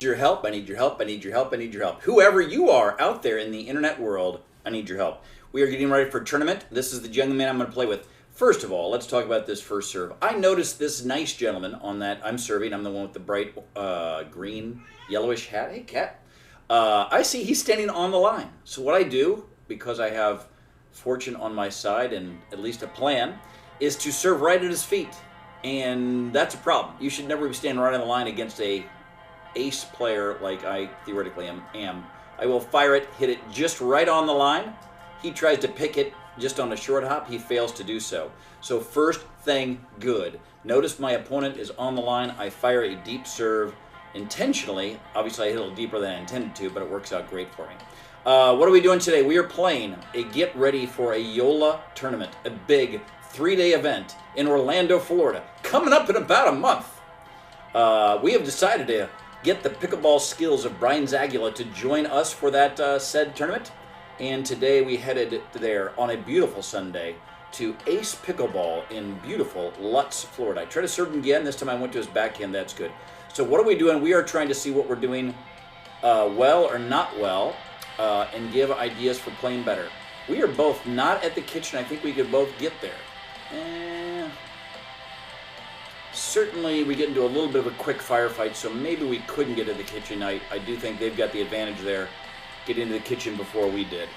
Your help. I need your help. I need your help. I need your help. Whoever you are out there in the internet world, I need your help. We are getting ready for a tournament. This is the young man I'm going to play with. First of all, let's talk about this first serve. I noticed this nice gentleman on that. I'm serving. I'm the one with the bright green, yellowish hat. Hey, cat. I see he's standing on the line. So what I do, because I have fortune on my side and at least a plan, is to serve right at his feet. And that's a problem. You should never be standing right on the line against a ace player like I theoretically am. I will fire it, hit it just right on the line. He tries to pick it just on a short hop. He fails to do so. So first thing, good. Notice my opponent is on the line. I fire a deep serve intentionally. Obviously, I hit a little deeper than I intended to, but it works out great for me. What are we doing today? We are playing a get ready for a YOLA tournament, a big 3-day event in Orlando, Florida, coming up in about a month. We have decided to get the pickleball skills of Brian Zagula to join us for that said tournament. And today we headed there on a beautiful Sunday to Ace Pickleball in beautiful Lutz, Florida. I tried to serve him again. This time I went to his backhand. That's good. So what are we doing? We are trying to see what we're doing well or not well and give ideas for playing better. We are both not at the kitchen. I think we could both get there. Certainly we get into a little bit of a quick firefight, so maybe we couldn't get to the kitchen. I do think they've got the advantage there, get into the kitchen before we did.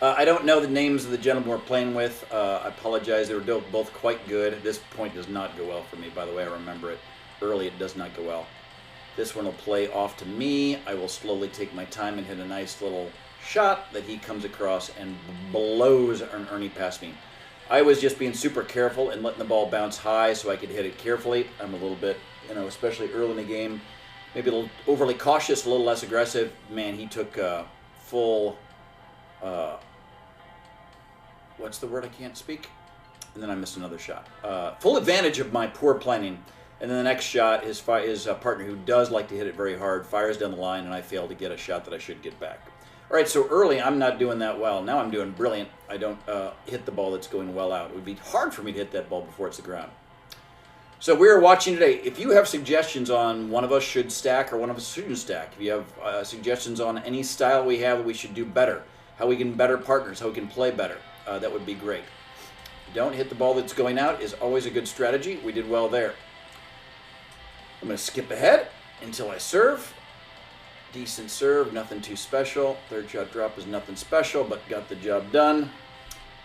I don't know the names of the gentlemen we're playing with. I apologize. They were both quite good. This point does not go well for me, by the way. I remember it early. It does not go well. This one will play off to me. I will slowly take my time and hit a nice little shot that he comes across and blows an Ernie past me. I was just being super careful and letting the ball bounce high so I could hit it carefully. I'm a little bit, especially early in the game, maybe a little overly cautious, a little less aggressive. Man, he took full, what's the word I can't speak? And then I missed another shot. Full advantage of my poor planning. And then the next shot, his partner, who does like to hit it very hard, fires down the line, and I fail to get a shot that I should get back. All right, so early I'm not doing that well. Now I'm doing brilliant. I don't hit the ball that's going well out. It would be hard for me to hit that ball before it's the ground. So we're watching today. If you have suggestions on one of us should stack or one of us shouldn't stack, if you have suggestions on any style we have that we should do better, how we can better partners, how we can play better, that would be great. Don't hit the ball that's going out is always a good strategy. We did well there. I'm going to skip ahead until I serve. Decent serve, nothing too special. Third shot drop is nothing special, but got the job done.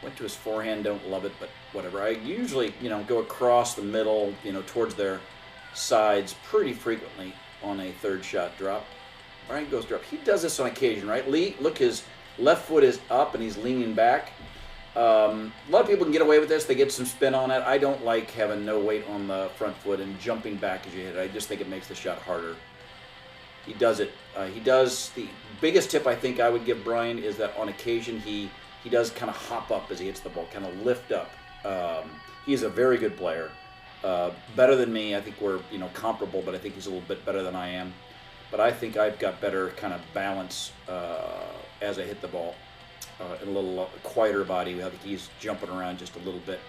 Went to his forehand, don't love it, but whatever. I usually, go across the middle, towards their sides pretty frequently on a third shot drop. Brian goes drop. He does this on occasion, right? Lee, look, his left foot is up and he's leaning back. A lot of people can get away with this. They get some spin on it. I don't like having no weight on the front foot and jumping back as you hit it. I just think it makes the shot harder. He does it. The biggest tip I think I would give Brian is that on occasion he does kind of hop up as he hits the ball, kind of lift up. He's a very good player, better than me. I think we're comparable, but I think he's a little bit better than I am. But I think I've got better kind of balance as I hit the ball, and a little quieter body. I think he's jumping around just a little bit.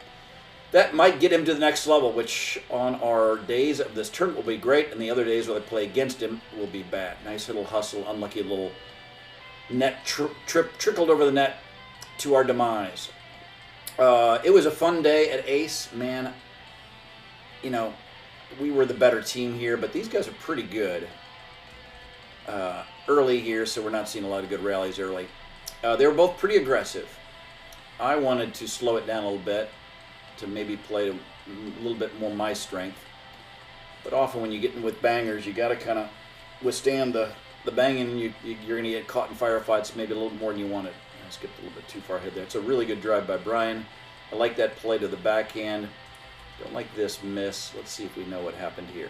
That might get him to the next level, which on our days of this tournament will be great, and the other days where I play against him will be bad. Nice little hustle, unlucky little net trickled over the net to our demise. It was a fun day at Ace, man. We were the better team here, but these guys are pretty good early here, so we're not seeing a lot of good rallies early. They were both pretty aggressive. I wanted to slow it down a little bit, to maybe play a little bit more my strength. But often when you get in with bangers, you got to kind of withstand the banging, and you're going to get caught in firefights maybe a little more than you wanted. I skipped a little bit too far ahead there. It's a really good drive by Brian. I like that play to the backhand. Don't like this miss. Let's see if we know what happened here.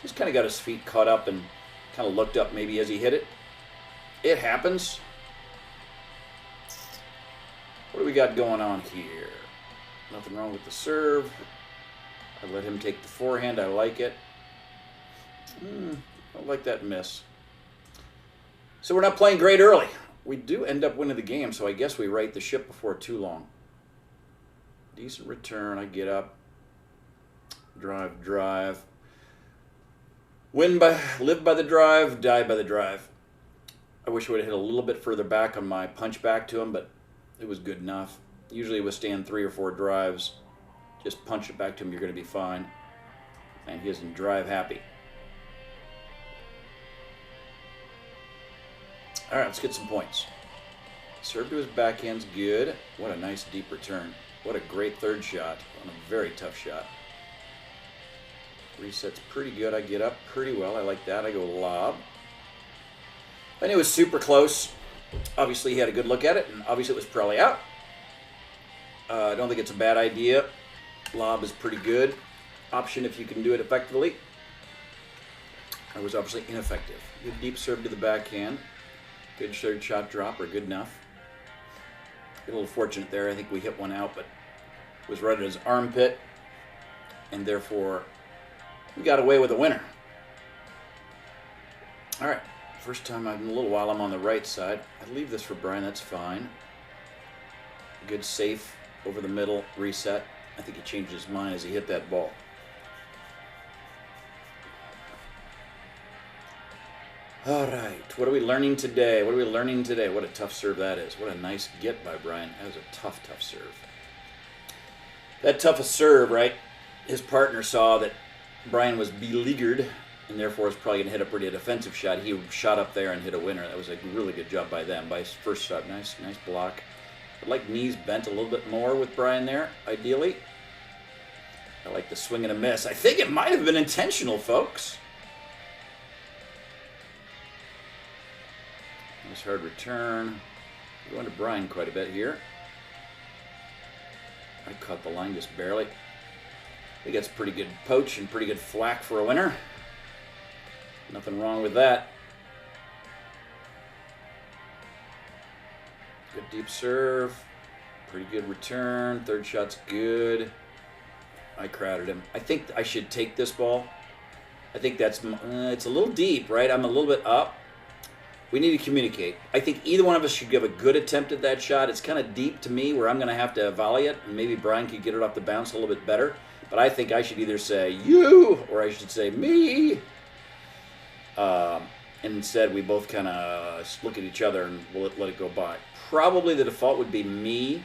Just kind of got his feet caught up and kind of looked up maybe as he hit it. It happens. What do we got going on here? Nothing wrong with the serve. I let him take the forehand. I like it. Don't like that miss. So we're not playing great early. We do end up winning the game, so I guess we right the ship before too long. Decent return. I get up. Drive. Live by the drive, die by the drive. I wish I would have hit a little bit further back on my punch back to him, but it was good enough. Usually withstand 3 or 4 drives. Just punch it back to him, you're going to be fine. And he isn't drive happy. All right, let's get some points. Serve to his backhand's good. What a nice deep return. What a great third shot on a very tough shot. Reset's pretty good. I get up pretty well. I like that. I go lob. And it was super close. Obviously, he had a good look at it, and obviously it was probably out. I don't think it's a bad idea. Lob is pretty good option if you can do it effectively. I was obviously ineffective. Good deep serve to the backhand. Good third shot drop, or good enough. A little fortunate there. I think we hit one out, but it was right at his armpit, and therefore we got away with a winner. All right, first time in a little while I'm on the right side. I leave this for Brian, that's fine. Good safe over the middle, reset. I think he changed his mind as he hit that ball. All right, what are we learning today? What a tough serve that is. What a nice get by Brian. That was a tough, tough serve. That tough a serve, right? His partner saw that Brian was beleaguered and therefore was probably going to hit a pretty defensive shot. He shot up there and hit a winner. That was a really good job by them. By his first shot, nice block. I'd like knees bent a little bit more with Brian there, ideally. I like the swing and a miss. I think it might have been intentional, folks. Nice hard return. Going to Brian quite a bit here. I caught the line just barely. I think that's pretty good poach and pretty good flack for a winner. Nothing wrong with that. Good deep serve. Pretty good return. Third shot's good. I crowded him. I think I should take this ball. I think that's it's a little deep, right? I'm a little bit up. We need to communicate. I think either one of us should give a good attempt at that shot. It's kind of deep to me where I'm going to have to volley it, and maybe Brian could get it off the bounce a little bit better. But I think I should either say you or I should say me. And instead, we both kind of look at each other and we'll let it go by. Probably the default would be me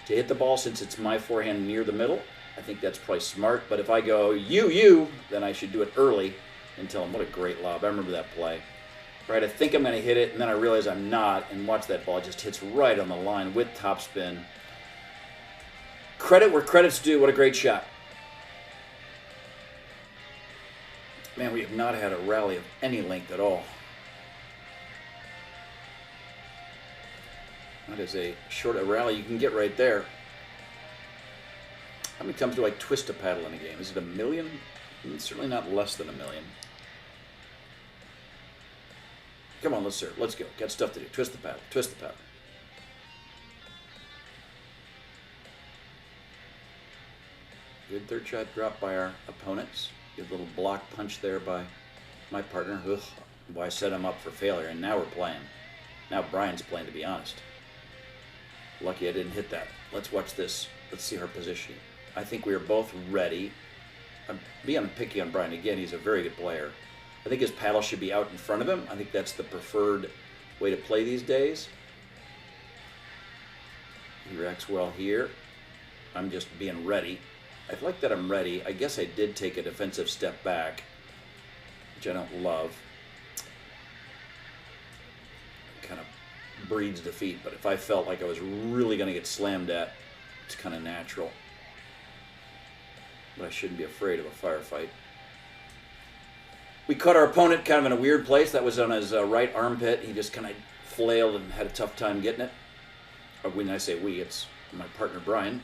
to hit the ball since it's my forehand near the middle. I think that's probably smart. But if I go you, then I should do it early and tell him what a great lob. I remember that play. Right, I think I'm going to hit it, and then I realize I'm not, and watch that ball. It just hits right on the line with topspin. Credit where credit's due. What a great shot. Man, we have not had a rally of any length at all. That is a short rally you can get right there. How many times do I twist a paddle in a game? Is it 1 million? It's certainly not less than 1 million. Come on, let's serve. Let's go. Got stuff to do. Twist the paddle. Twist the paddle. Good third shot drop by our opponents. Good little block punch there by my partner. Ugh. Boy, I set him up for failure, and now we're playing. Now Brian's playing, to be honest. Lucky I didn't hit that. Let's watch this. Let's see our positioning. I think we are both ready. I'm being picky on Brian again. He's a very good player. I think his paddle should be out in front of him. I think that's the preferred way to play these days. He reacts well here. I'm just being ready. I like that I'm ready. I guess I did take a defensive step back, which I don't love. Kind of breeds defeat, but if I felt like I was really going to get slammed at, it's kind of natural. But I shouldn't be afraid of a firefight. We caught our opponent kind of in a weird place. That was on his right armpit. He just kind of flailed and had a tough time getting it. Or when I say we, it's my partner Brian.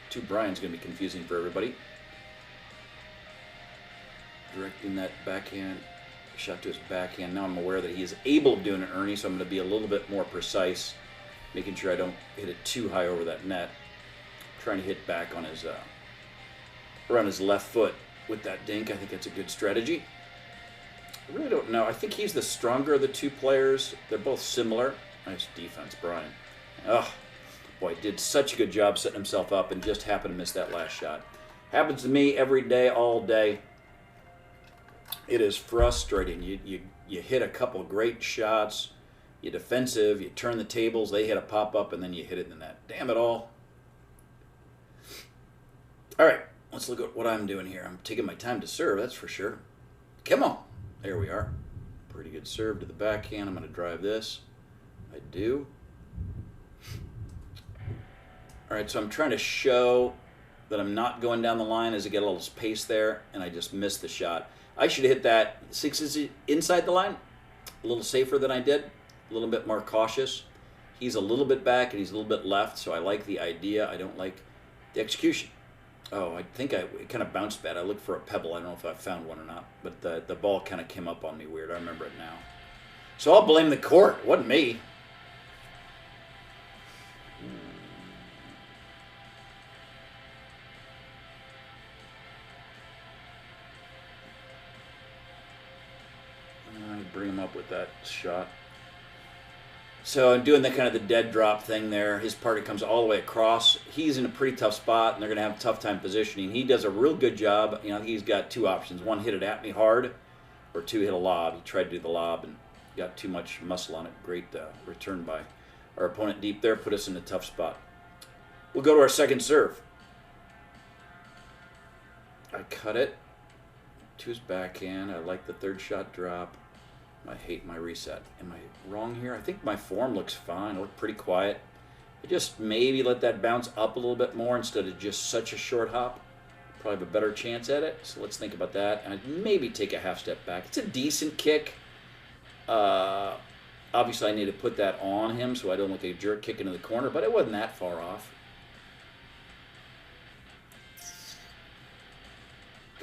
Two Brian's going to be confusing for everybody. Directing that backhand shot to his backhand. Now I'm aware that he is able of doing an Ernie, so I'm going to be a little bit more precise, making sure I don't hit it too high over that net. Trying to hit back on his around his left foot with that dink. I think that's a good strategy. I really don't know. I think he's the stronger of the two players. They're both similar. Nice defense, Brian. Oh, boy, did such a good job setting himself up and just happened to miss that last shot. Happens to me every day, all day. It is frustrating. You hit a couple great shots, you defensive, you turn the tables, they hit a pop-up, and then you hit it in the net. Damn it all. All right, let's look at what I'm doing here. I'm taking my time to serve, that's for sure. Come on. There we are. Pretty good serve to the backhand. I'm going to drive this. I do. All right, so I'm trying to show that I'm not going down the line as I get a little space there, and I just missed the shot. I should have hit that 6 inches inside the line, a little safer than I did, a little bit more cautious. He's a little bit back and he's a little bit left, so I like the idea. I don't like the execution. Oh, I think it kind of bounced bad. I looked for a pebble. I don't know if I found one or not, but the ball kind of came up on me weird. I remember it now. So I'll blame the court. It wasn't me. I bring him up with that shot. So I'm doing the kind of the dead drop thing there. His partner comes all the way across. He's in a pretty tough spot, and they're going to have a tough time positioning. He does a real good job. You know, he's got two options. One, hit it at me hard, or two, hit a lob. He tried to do the lob and got too much muscle on it. Great return by our opponent deep there. Put us in a tough spot. We'll go to our second serve. I cut it to his backhand. I like the third shot drop. I hate my reset. Am I wrong here? I think my form looks fine. I look pretty quiet. I just maybe let that bounce up a little bit more instead of just such a short hop. Probably have a better chance at it. So let's think about that. And I'd maybe take a half step back. It's a decent kick. Obviously, I need to put that on him so I don't look like a jerk kick into the corner, but it wasn't that far off.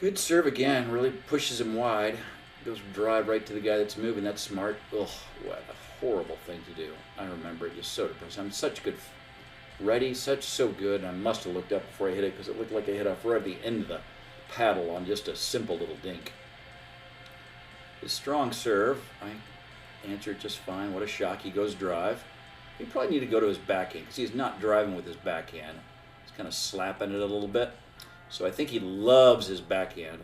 Good serve again. Really pushes him wide. Goes drive right to the guy that's moving. That's smart. Ugh, what a horrible thing to do. I remember it. Just so depressing. I'm such good, ready, so good. And I must have looked up before I hit it because it looked like I hit off right at the end of the paddle on just a simple little dink. His strong serve. I answered just fine. What a shock. He goes drive. He probably need to go to his backhand because he's not driving with his backhand. He's kind of slapping it a little bit. So I think he loves his backhand.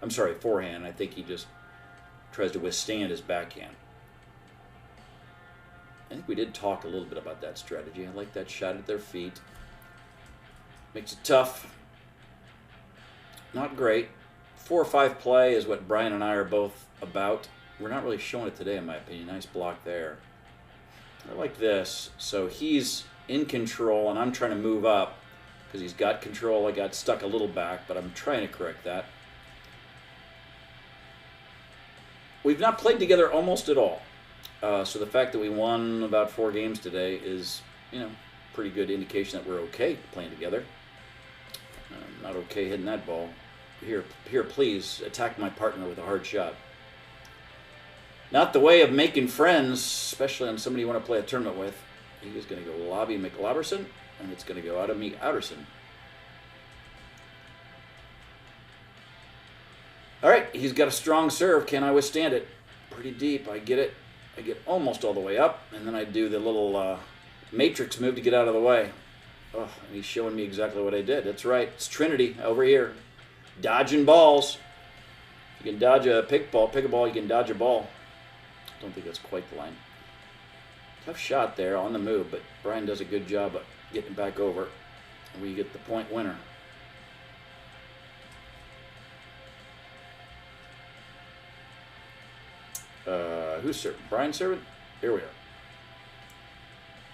I'm sorry, forehand. I think he just tries to withstand his backhand. I think we did talk a little bit about that strategy. I like that shot at their feet. Makes it tough. Not great. 4 or 5 play is what Brian and I are both about. We're not really showing it today, in my opinion. Nice block there. I like this. So he's in control, and I'm trying to move up because he's got control. I got stuck a little back, but I'm trying to correct that. We've not played together almost at all. So the fact that we won about 4 games today is, pretty good indication that we're okay playing together. Not okay hitting that ball. Here, please attack my partner with a hard shot. Not the way of making friends, especially on somebody you want to play a tournament with. He is going to go Lobby McLoberson, and it's going to go out of me, Outerson. All right, he's got a strong serve. Can I withstand it? Pretty deep. I get it. I get almost all the way up, and then I do the little matrix move to get out of the way. Oh, and he's showing me exactly what I did. That's right. It's Trinity over here. Dodging balls. If you can dodge a pickleball, you can dodge a ball. Don't think that's quite the line. Tough shot there on the move, but Brian does a good job of getting back over. And we get the point winner. Who's serving? Brian serving? Here we are.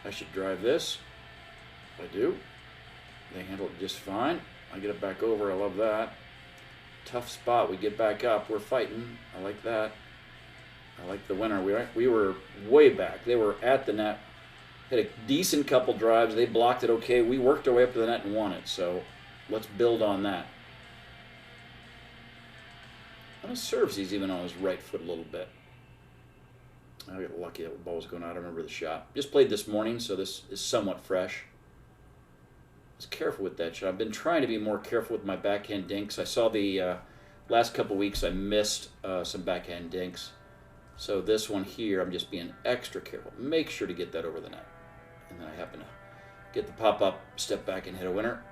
I should drive this. I do. They handle it just fine. I get it back over. I love that. Tough spot. We get back up. We're fighting. I like that. I like the winner. We were way back. They were at the net. Had a decent couple drives. They blocked it okay. We worked our way up to the net and won it. So let's build on that. On his serves, he's even on his right foot a little bit. I got lucky that the ball was going out. I remember the shot. Just played this morning, so this is somewhat fresh. I was careful with that shot. I've been trying to be more careful with my backhand dinks. I saw the last couple weeks I missed some backhand dinks. So this one here, I'm just being extra careful. Make sure to get that over the net. And then I happen to get the pop-up, step back, and hit a winner.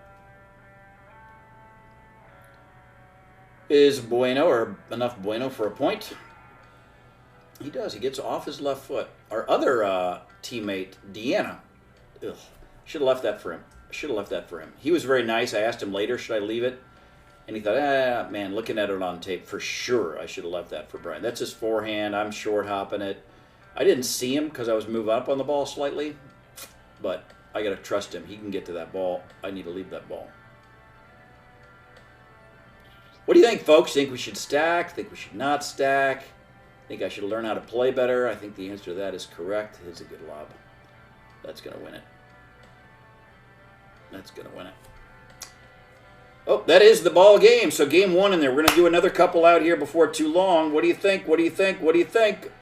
is bueno, or enough bueno for a point. He does. He gets off his left foot. Our other teammate, Deanna, should have left that for him. Should have left that for him. He was very nice. I asked him later, should I leave it? And he thought, man, looking at it on tape, for sure I should have left that for Brian. That's his forehand. I'm short hopping it. I didn't see him because I was moving up on the ball slightly, but I got to trust him. He can get to that ball. I need to leave that ball. What do you think, folks? Think we should stack? Think we should not stack? Think I should learn how to play better? I think the answer to that is correct. It's a good lob. That's going to win it. That's going to win it. Oh, that is the ball game. So game one in there. We're going to do another couple out here before too long. What do you think? What do you think? What do you think?